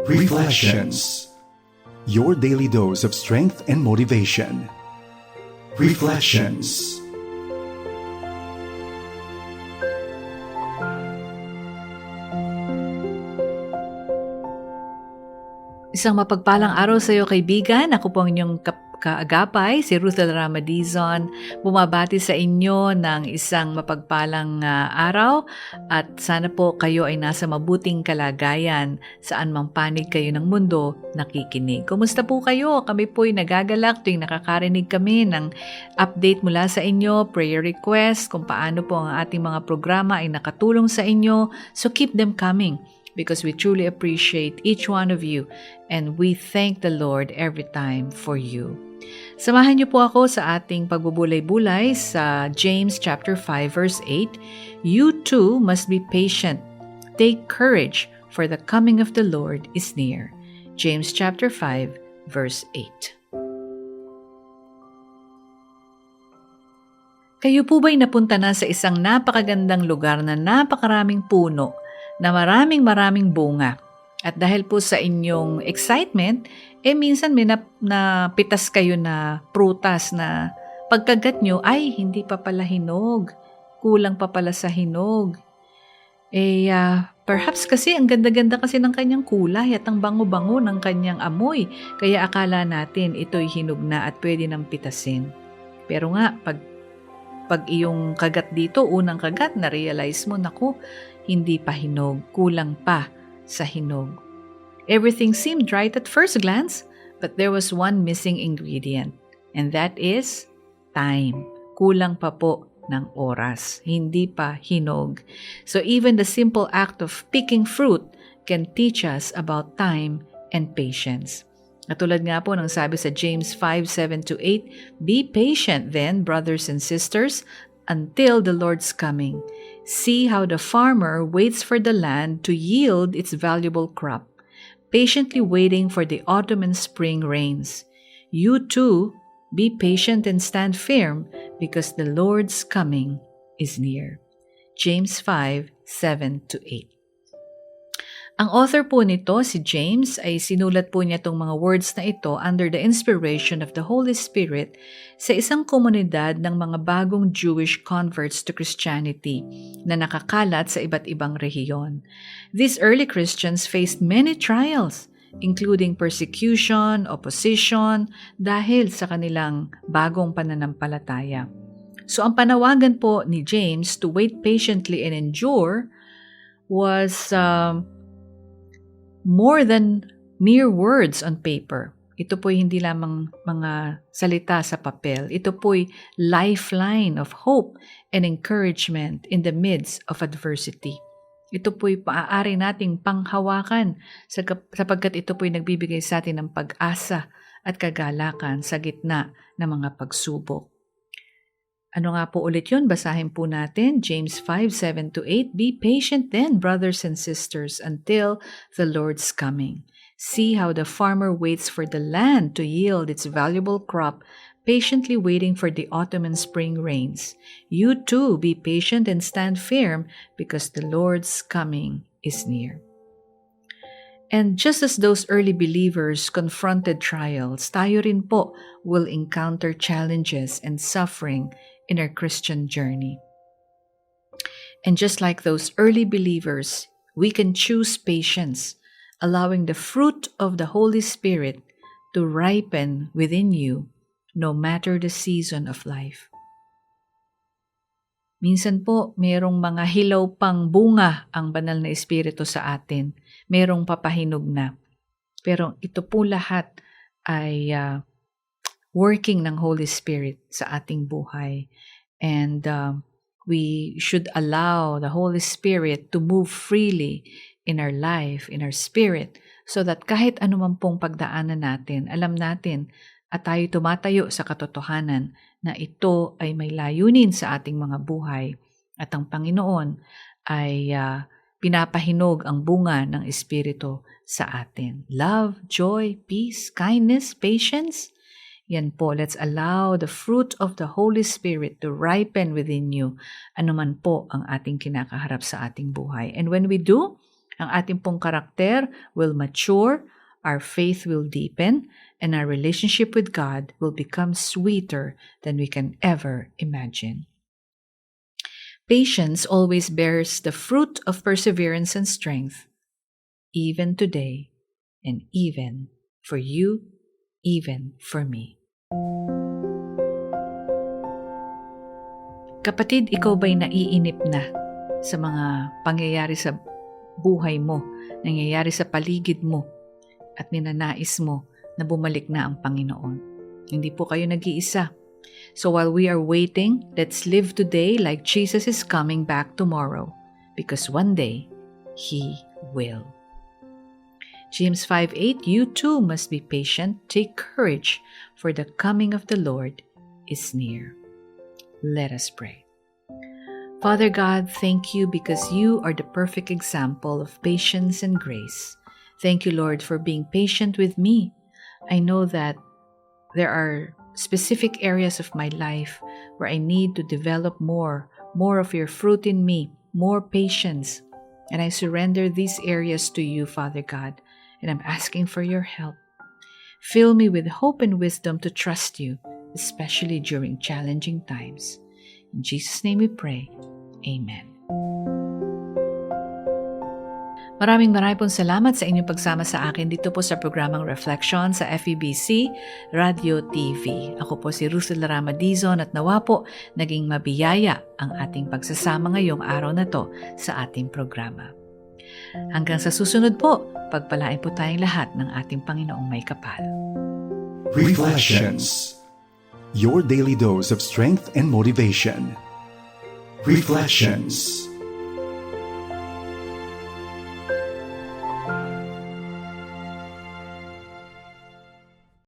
Reflections. Your daily dose of strength and motivation. Reflections. Isang mapagpalang araw sa iyo, kaibigan. Ako po ang inyong kaagapay, si Ruthel Ramadizon. Bumabati sa inyo ng isang mapagpalang araw at sana po kayo ay nasa mabuting kalagayan saan mang panig kayo ng mundo nakikinig. Kumusta po kayo? Kami po'y nagagalak tuwing nakakarinig kami ng update mula sa inyo, prayer request, kung paano po ang ating mga programa ay nakatulong sa inyo. So keep them coming, because we truly appreciate each one of you and we thank the Lord every time for you. Samahan niyo po ako sa ating pagbubulay-bulay sa James chapter 5 verse 8. You too must be patient. Take courage, for the coming of the Lord is near. James chapter 5 verse 8. Kayo po ba'y napunta na sa isang napakagandang lugar na napakaraming puno, na maraming bunga? At dahil po sa inyong excitement, minsan may napitas kayo na prutas na pagkagat nyo, ay hindi pa pala hinog, kulang pa pala sa hinog. Perhaps kasi ang ganda-ganda kasi ng kanyang kulay at ang bango-bango ng kanyang amoy, kaya akala natin ito'y hinog na at pwede nang pitasin. Pero nga, pag iyong kagat dito, unang kagat, na-realize mo, naku, hindi pa hinog, kulang pa sa hinog. Everything seemed right at first glance, but there was one missing ingredient, and that is time. Kulang pa po ng oras, hindi pa hinog. So even the simple act of picking fruit can teach us about time and patience. Katulad nga po ng sabi sa James 5:7-8, be patient then, brothers and sisters, until the Lord's coming. See how the farmer waits for the land to yield its valuable crop, patiently waiting for the autumn and spring rains. You too, be patient and stand firm, because the Lord's coming is near. James 5:7-8. Ang author po nito, si James, ay sinulat po niya itong mga words na ito under the inspiration of the Holy Spirit sa isang komunidad ng mga bagong Jewish converts to Christianity na nakakalat sa iba't ibang rehiyon. These early Christians faced many trials, including persecution, opposition, dahil sa kanilang bagong pananampalataya. So ang panawagan po ni James to wait patiently and endure was more than mere words on paper. Ito po'y hindi lamang mga salita sa papel. Ito po'y lifeline of hope and encouragement in the midst of adversity. Ito po'y maaari nating panghawakan sapagkat ito po'y nagbibigay sa atin ng pag-asa at kagalakan sa gitna ng mga pagsubok. Ano nga po ulit yun? Basahin po natin, James 5:7-8. Be patient then, brothers and sisters, until the Lord's coming. See how the farmer waits for the land to yield its valuable crop, patiently waiting for the autumn and spring rains. You too, be patient and stand firm, because the Lord's coming is near. And just as those early believers confronted trials, tayo rin po will encounter challenges and suffering in our Christian journey. And just like those early believers, we can choose patience, allowing the fruit of the Holy Spirit to ripen within you, no matter the season of life. Minsan po, mayroong mga hilaw pang bunga ang banal na Espiritu sa atin. Mayroong papahinog na. Pero ito po lahat ay working ng Holy Spirit sa ating buhay. And we should allow the Holy Spirit to move freely in our life, in our spirit, so that kahit anuman pong pagdaanan natin, alam natin at tayo tumatayo sa katotohanan na ito ay may layunin sa ating mga buhay at ang Panginoon ay pinapahinog ang bunga ng Espiritu sa atin. Love, joy, peace, kindness, patience. Yan po, let's allow the fruit of the Holy Spirit to ripen within you, anuman po ang ating kinakaharap sa ating buhay. And when we do, Ang ating pong karakter will mature, our faith will deepen, and our relationship with God will become sweeter than we can ever imagine. Patience always bears the fruit of perseverance and strength, even today, and even for you, even for me. Kapatid, ikaw ba'y naiinip na sa mga pangyayari sa buhay mo, nangyayari sa paligid mo, at ninanais mo na bumalik na ang Panginoon? Hindi po kayo nag-iisa. So while we are waiting, let's live today like Jesus is coming back tomorrow, because one day, He will. James 5:8, you too must be patient, take courage, for the coming of the Lord is near. Let us pray. Father God, thank you because you are the perfect example of patience and grace. Thank you, Lord, for being patient with me. I know that there are specific areas of my life where I need to develop more of your fruit in me, more patience. And I surrender these areas to you, Father God, and I'm asking for your help. Fill me with hope and wisdom to trust you, especially during challenging times. In Jesus' name we pray. Amen. Maraming pong salamat sa inyong pagsama sa akin dito po sa programang Reflection sa FEBC Radio TV. Ako po si Russell Larama Dizon at nawa po naging mabiyaya ang ating pagsasama ngayong araw na to sa ating programa. Hanggang sa susunod po, pagpalain po tayong lahat ng ating Panginoong may kapal. Reflections. Your daily dose of strength and motivation. Reflections.